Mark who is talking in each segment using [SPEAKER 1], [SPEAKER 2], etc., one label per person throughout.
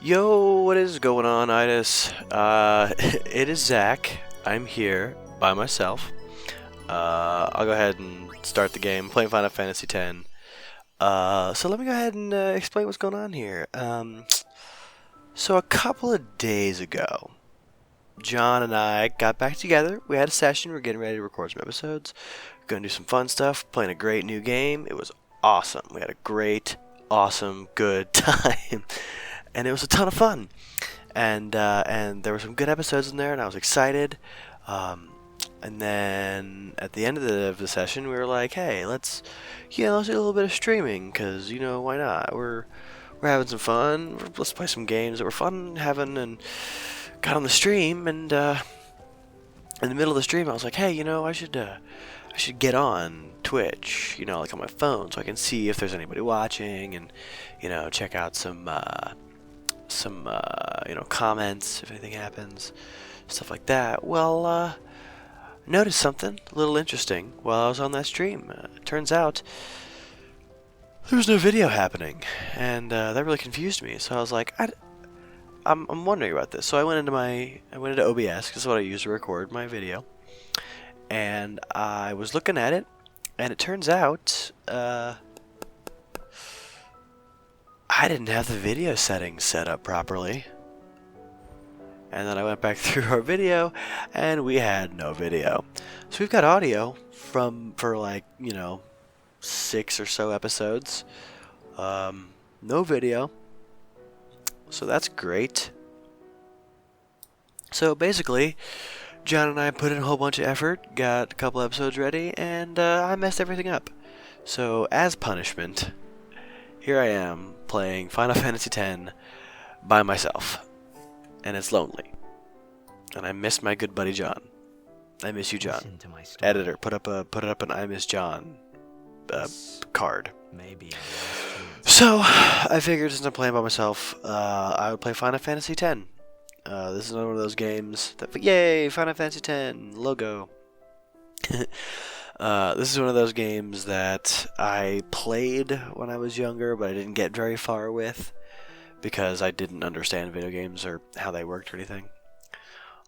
[SPEAKER 1] Yo, what is going on, IDYS? It is Zach. I'm here by myself. I'll go ahead and start the game, playing Final Fantasy X. So let me go ahead and explain what's going on here. So a couple of days ago, John and I got back together. We had a session. We are getting ready to record some episodes. We're going to do some fun stuff, playing a great new game. It was awesome. We had a great, awesome, good time. And it was a ton of fun, and there were some good episodes in there, and I was excited. And then at the end of the session, we were like, "Hey, let's do a little bit of streaming, cause why not? We're having some fun. Let's play some games that we're fun having." And got on the stream, and in the middle of the stream, I was like, "Hey, I should get on Twitch, like on my phone, so I can see if there's anybody watching, and check out some comments if anything happens, stuff like that." Well, noticed something a little interesting while I was on that stream. Turns out there was no video happening, and that really confused me. So I was like, I'm wondering about this. So I went into OBS, because that's what I use to record my video, and I was looking at it, and it turns out I didn't have the video settings set up properly. And then I went back through our video, and we had no video. So we've got audio for like, 6 or so episodes. No video. So that's great. So basically, John and I put in a whole bunch of effort, got a couple episodes ready, and I messed everything up. So as punishment, here I am playing Final Fantasy X by myself, and it's lonely, and I miss my good buddy John. I miss you, John. Editor, put up an I miss John card.
[SPEAKER 2] Maybe.
[SPEAKER 1] So I figured since I'm playing by myself, I would play Final Fantasy X. This is one of those games that, yay, Final Fantasy X logo. This is one of those games that I played when I was younger, but I didn't get very far with, because I didn't understand video games or how they worked or anything.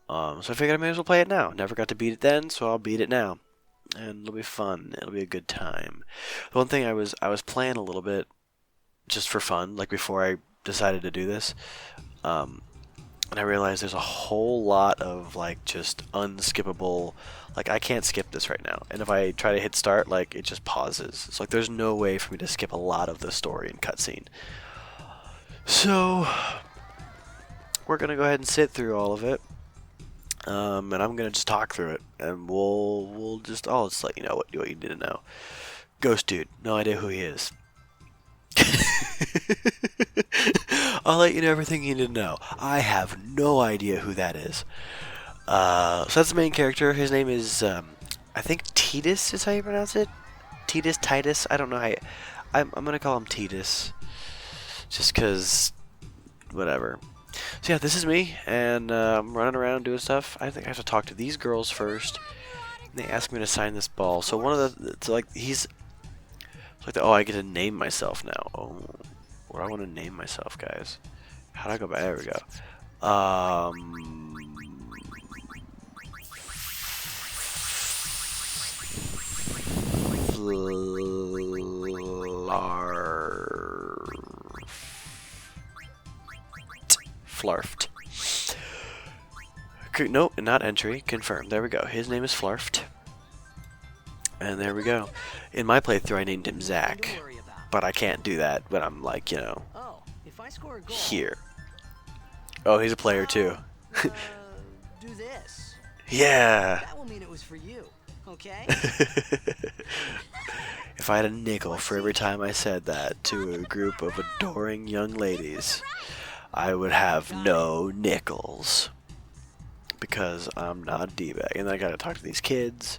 [SPEAKER 1] So I figured I may as well play it now. Never got to beat it then, so I'll beat it now. And it'll be fun. It'll be a good time. The one thing I was playing a little bit just for fun, like before I decided to do this, and I realized there's a whole lot of like just unskippable, like I can't skip this right now. And if I try to hit start, like it just pauses. It's like there's no way for me to skip a lot of the story and cutscene. So we're gonna go ahead and sit through all of it, and I'm gonna just talk through it, and I'll just let you know what you need to know. Ghost dude, no idea who he is. I'll let you know everything you need to know. I have no idea who that is. So that's the main character. His name is, I think Titus is how you pronounce it. Titus. I don't know how. I'm gonna call him Titus, just cause, whatever. So yeah, this is me, and I'm running around doing stuff. I think I have to talk to these girls first. And they ask me to sign this ball. So one of the, it's like he's. Oh, I get to name myself now. Oh, what do I want to name myself, guys? How do I go back? There we go. Flarft. Nope, not entry. Confirmed. There we go. His name is Flarft. And there we go. In my playthrough, I named him Zach, but I can't do that when I'm like, here. Oh, he's a player too.
[SPEAKER 2] Do this.
[SPEAKER 1] Yeah.
[SPEAKER 2] That will mean it was for you. Okay?
[SPEAKER 1] If I had a nickel for every time I said that to a group of adoring young ladies, I would have no nickels, because I'm not a D-bag. And then I gotta talk to these kids.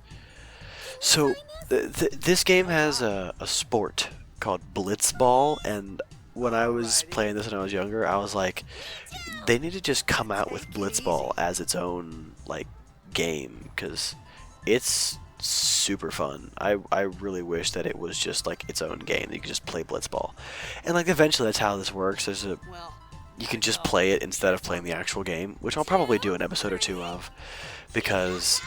[SPEAKER 1] So, this game has a sport called Blitzball, and when I was playing this when I was younger, I was like, they need to just come out with Blitzball as its own, like, game, because it's super fun. I really wish that it was just, like, its own game, that you could just play Blitzball. And, like, eventually that's how this works. There's a you can just play it instead of playing the actual game, which I'll probably do an episode or two of, because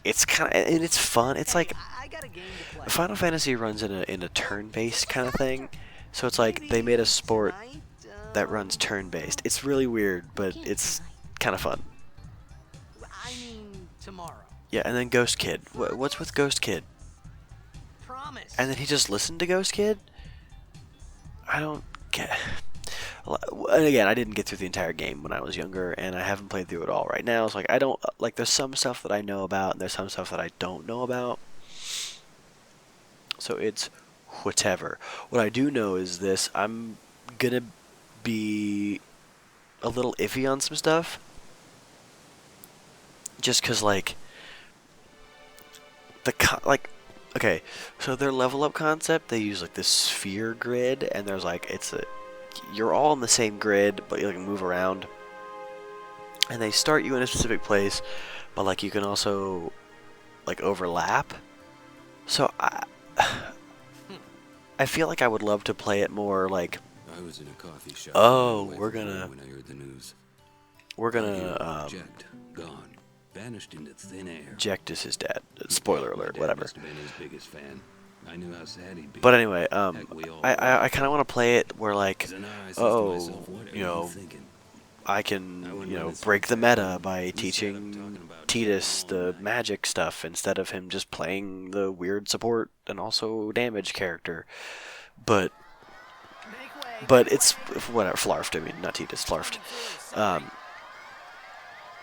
[SPEAKER 1] it's kind of, and it's fun. It's like
[SPEAKER 2] I got a game to play.
[SPEAKER 1] Final Fantasy runs in a turn-based kind of thing, so it's like they made a sport
[SPEAKER 2] Tonight,
[SPEAKER 1] that runs turn-based. It's really weird, but
[SPEAKER 3] Can't
[SPEAKER 1] it's
[SPEAKER 3] tonight.
[SPEAKER 1] kind of fun.
[SPEAKER 2] I mean tomorrow.
[SPEAKER 1] Yeah, and then Ghost Kid. What's with Ghost Kid?
[SPEAKER 2] Promise.
[SPEAKER 1] And then he just listened to Ghost Kid? I don't get. And again, I didn't get through the entire game when I was younger, and I haven't played through it all right now. So like, I don't like. There's some stuff that I know about, and there's some stuff that I don't know about. So it's whatever. What I do know is this: I'm gonna be a little iffy on some stuff, just cause like okay, so their level up concept, they use like this sphere grid, and there's like you're all in the same grid, but you like move around, and they start you in a specific place, but like you can also like overlap. So I feel like I would love to play it more like,
[SPEAKER 4] I was in a coffee shop.
[SPEAKER 1] oh,
[SPEAKER 4] when
[SPEAKER 1] we're gonna
[SPEAKER 4] when I heard the news.
[SPEAKER 1] Jack
[SPEAKER 4] Jacked, gone, vanished into thin air.
[SPEAKER 1] is his dad. Spoiler
[SPEAKER 4] My
[SPEAKER 1] alert,
[SPEAKER 4] dad
[SPEAKER 1] whatever.
[SPEAKER 4] must have been his biggest fan. I knew how sad he'd be.
[SPEAKER 1] But anyway,
[SPEAKER 4] Heck, we all
[SPEAKER 1] I kind of want to play it where like,
[SPEAKER 4] 'Cause in our eyes, I says to
[SPEAKER 1] oh,
[SPEAKER 4] myself, what are
[SPEAKER 1] you know,
[SPEAKER 4] thinking?
[SPEAKER 1] I can,
[SPEAKER 4] I wouldn't
[SPEAKER 1] you know,
[SPEAKER 4] let it
[SPEAKER 1] break the
[SPEAKER 4] slip
[SPEAKER 1] meta
[SPEAKER 4] past me.
[SPEAKER 1] by
[SPEAKER 4] We sat up
[SPEAKER 1] teaching
[SPEAKER 4] talking about
[SPEAKER 1] Tidus
[SPEAKER 4] it all
[SPEAKER 1] the
[SPEAKER 4] night.
[SPEAKER 1] magic stuff instead of him just playing the weird support and also damage character. But it's whatever, Flarfed, I mean, not Tidus, Flarfed.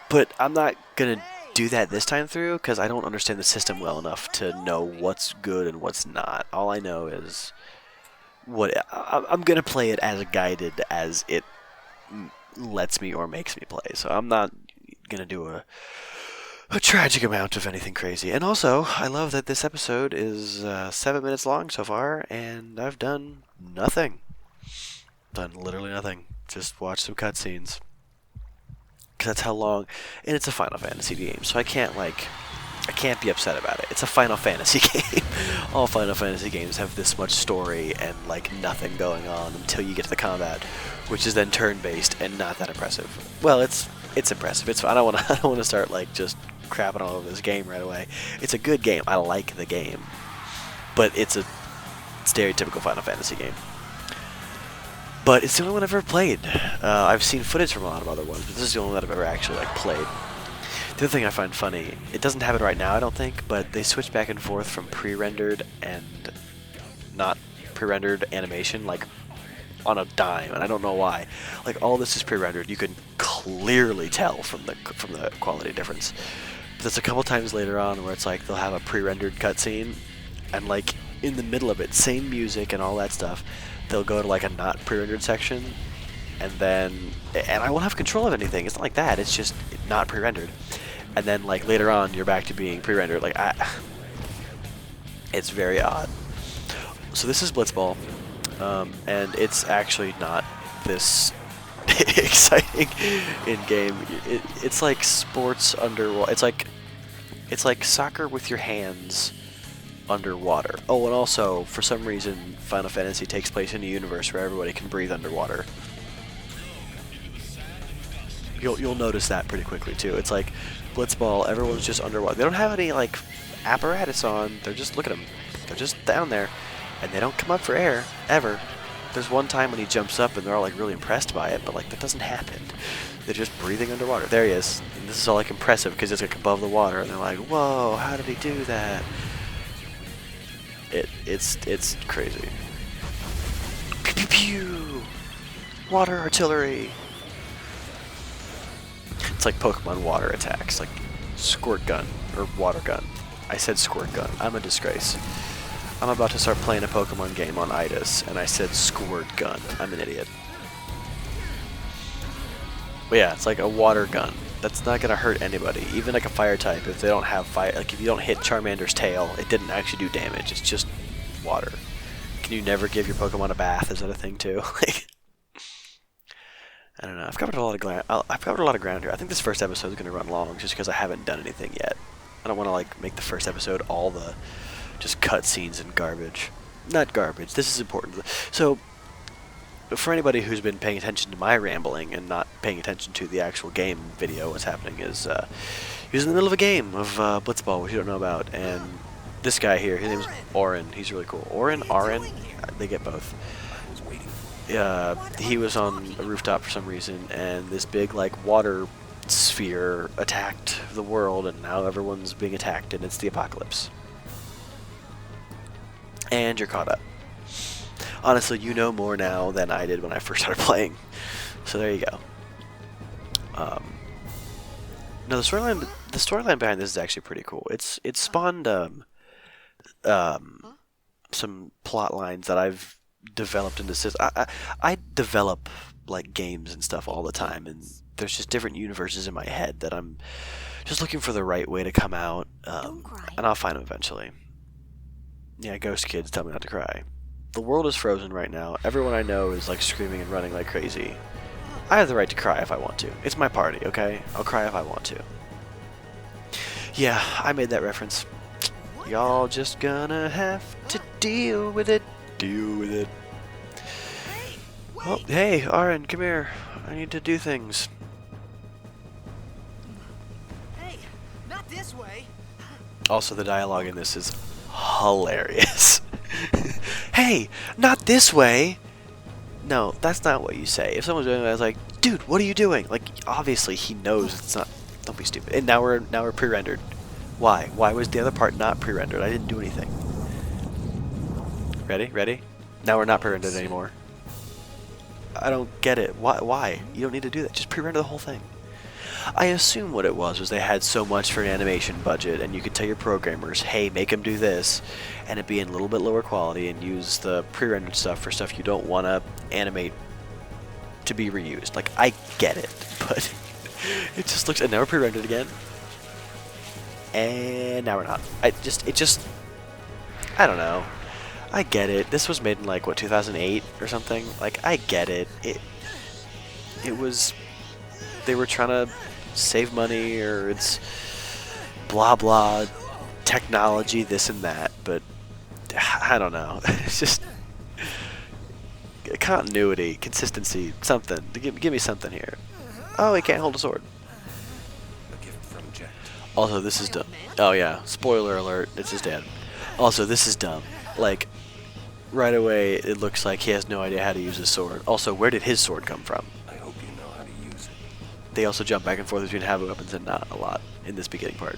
[SPEAKER 1] But I'm not gonna do that this time through because I don't understand the system well enough to know what's good and what's not. All I know is I'm gonna play it as guided as it lets me or makes me play. So I'm not gonna do a tragic amount of anything crazy. And also, I love that this episode is 7 minutes long so far, and I've done nothing. Done literally nothing. Just watch some cutscenes. Because that's how long, and it's a Final Fantasy game, so I can't be upset about it. It's a Final Fantasy game. All Final Fantasy games have this much story and like nothing going on until you get to the combat, which is then turn-based and not that impressive. Well, it's impressive. It's I don't want to start like just crapping all over this game right away. It's a good game. I like the game, but it's a stereotypical Final Fantasy game. But it's the only one I've ever played. I've seen footage from a lot of other ones, but this is the only one that I've ever actually like played. The other thing I find funny, it doesn't happen right now, I don't think, but they switch back and forth from pre-rendered and not pre-rendered animation, like on a dime, and I don't know why. Like all this is pre-rendered, you can clearly tell from the quality difference. But there's a couple times later on where it's like they'll have a pre-rendered cutscene, and like in the middle of it, same music and all that stuff, they'll go to like a not pre-rendered section, and I won't have control of anything. It's not like that. It's just not pre-rendered. And then like later on, you're back to being pre-rendered. Like it's very odd. So this is Blitzball, and it's actually not this exciting in game. It's like sports underwater. It's like soccer with your hands underwater. Oh, and also, for some reason, Final Fantasy takes place in a universe where everybody can breathe underwater. You'll notice that pretty quickly too. It's like Blitzball, everyone's just underwater. They don't have any like apparatus on. They're just, look at them. They're just down there, and they don't come up for air ever. There's one time when he jumps up and they're all like really impressed by it, but like that doesn't happen. They're just breathing underwater. There he is. And this is all like impressive because it's like above the water, and they're like, whoa, how did he do that? It's crazy. Pew pew pew! Water artillery! It's like Pokemon water attacks, like squirt gun, or water gun. I said squirt gun. I'm a disgrace. I'm about to start playing a Pokemon game on IDYS, and I said squirt gun. I'm an idiot. But yeah, it's like a water gun. That's not gonna hurt anybody. Even like a fire type, if they don't have fire, like if you don't hit Charmander's tail, it didn't actually do damage. It's just water. Can you never give your Pokemon a bath? Is that a thing too? Like, I don't know. I've covered a lot of ground. I've covered a lot of ground here. I think this first episode is gonna run long, just because I haven't done anything yet. I don't want to like make the first episode all the just cutscenes and garbage. Not garbage. This is important. So for anybody who's been paying attention to my rambling and not paying attention to the actual game video, what's happening is he was in the middle of a game of Blitzball, which you don't know about, and this guy here, his name's Oren. He's really cool. Oren, they get both. He was on a rooftop for some reason, and this big like water sphere attacked the world, and now everyone's being attacked, and it's the apocalypse. And you're caught up. Honestly, you know more now than I did when I first started playing. So there you go. No, the storyline behind this is actually pretty cool. It's spawned some plot lines that I've developed into systems. I develop like games and stuff all the time, and there's just different universes in my head that I'm just looking for the right way to come out, and I'll find them eventually. Yeah, ghost kids, tell me not to cry. The world is frozen right now. Everyone I know is like screaming and running like crazy. I have the right to cry if I want to. It's my party, okay? I'll cry if I want to. Yeah, I made that reference. Y'all just gonna have to deal with it. Deal with it. Oh, hey, Aaron, come here. I need to do things.
[SPEAKER 2] Hey, not this way.
[SPEAKER 1] Also, the dialogue in this is hilarious. Hey, not this way. No, that's not what you say. If someone's doing that, I was like, dude, what are you doing? Like, obviously he knows it's not. Don't be stupid. And now we're pre-rendered. Why? Why was the other part not pre-rendered? I didn't do anything. Ready? Ready? Now we're not pre-rendered anymore. I don't get it. Why? You don't need to do that. Just pre-render the whole thing. I assume what it was they had so much for an animation budget, and you could tell your programmers, hey, make them do this, and it'd be in a little bit lower quality, and use the pre-rendered stuff for stuff you don't want to animate to be reused. Like, I get it, but it just looks, and now we're pre-rendered again, and now we're not. I don't know. I get it. This was made in like, what, 2008 or something? Like, I get it. It was, they were trying to save money, or it's blah blah technology, this and that, but I don't know. It's just continuity, consistency, something. Give me something here. Oh, he can't hold a sword.
[SPEAKER 4] A gift from Jack.
[SPEAKER 1] Also, this is dumb. Oh yeah, spoiler alert, it's his dad. Also, this is dumb. Like, right away, it looks like he has no idea how to use his sword. Also, where did his sword come from?
[SPEAKER 4] I hope you know how to use it.
[SPEAKER 1] They also jump back and forth between heavy weapons and not a lot in this beginning part.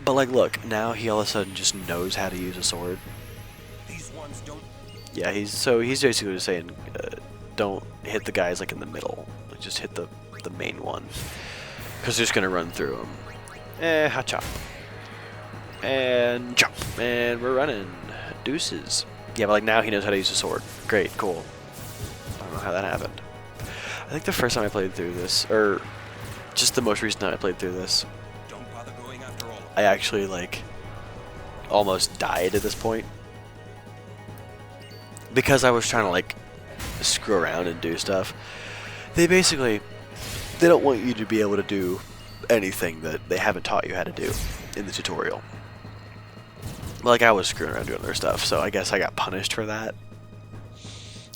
[SPEAKER 1] But like, look, now he all of a sudden just knows how to use a sword.
[SPEAKER 4] These ones don't.
[SPEAKER 1] Yeah, he's basically just saying, don't hit the guys like in the middle. Like, just hit the main one, because they're just gonna run through them. Hot chop, and chop, and we're running. Deuces. Yeah, but like now he knows how to use a sword. Great, cool. I don't know how that happened. I think the first time I played through this, or just the most recent time I played through this,
[SPEAKER 4] Don't bother going after all.
[SPEAKER 1] I actually like almost died at this point because I was trying to like screw around and do stuff. They don't want you to be able to do anything that they haven't taught you how to do in the tutorial. Like, I was screwing around doing their stuff, so I guess I got punished for that.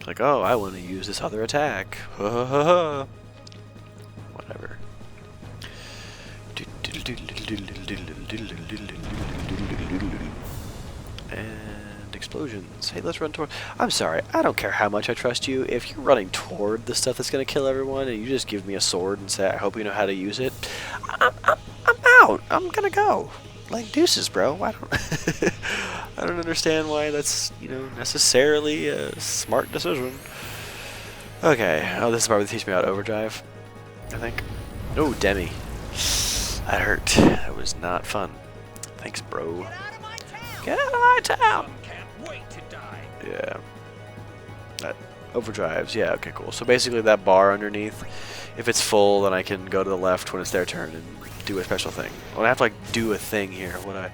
[SPEAKER 1] Like, oh, I want to use this other attack. Whatever. And explosions. Hey, let's run toward... I'm sorry, I don't care how much I trust you. If you're running toward the stuff that's going to kill everyone, and you just give me a sword and say, I hope you know how to use it, I'm out. I'm going to go. Like, deuces, bro. I don't understand why that's, necessarily a smart decision. Okay. Oh, this is probably teach me about overdrive, I think. Oh, Demi. That hurt. That was not fun. Thanks, bro. Get out of my town!
[SPEAKER 4] Can't wait to die.
[SPEAKER 1] Yeah. That overdrives. Yeah, okay, cool. So basically that bar underneath, if it's full, then I can go to the left when it's their turn and do a special thing. When I have to like do a thing here, when I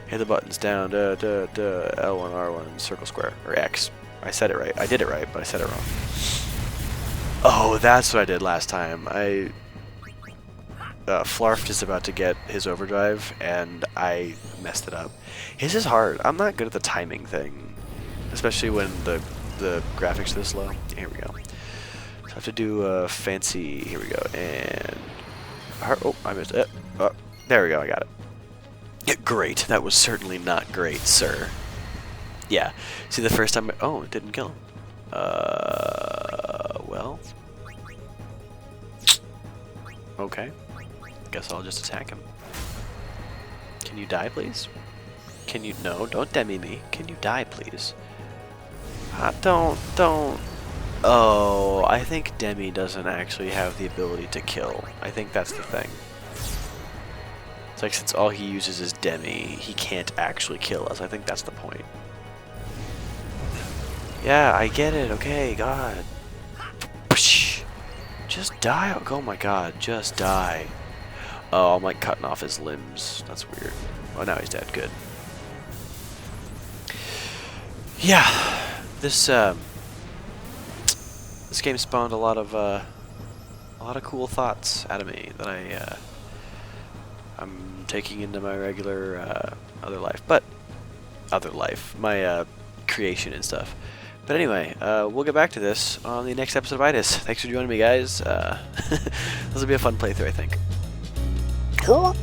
[SPEAKER 1] hit the buttons down, L1, R1, circle, square, or X. I said it right. I did it right, but I said it wrong. Oh, that's what I did last time. Flarf is about to get his overdrive, and I messed it up. His is hard. I'm not good at the timing thing, especially when the the graphics this low. Here we go. So I have to do a fancy. Here we go. And oh, I missed it. Oh, there we go. I got it. Yeah, great. That was certainly not great, sir. Yeah. See, the first time. Oh, it didn't kill him. Well. Okay. Guess I'll just attack him. Can you die, please? Can you? No, don't demi me. Can you die, please? Don't. Oh, I think Demi doesn't actually have the ability to kill. I think that's the thing. It's like since all he uses is Demi, he can't actually kill us. I think that's the point. Yeah, I get it. Okay, God. Just die. Oh my God, just die. Oh, I'm like cutting off his limbs. That's weird. Oh, now he's dead. Good. Yeah, this game spawned a lot of cool thoughts out of me that I'm taking into my regular my creation and stuff. But anyway, we'll get back to this on the next episode of IDYS. Thanks for joining me, guys. This will be a fun playthrough, I think.
[SPEAKER 3] Cool.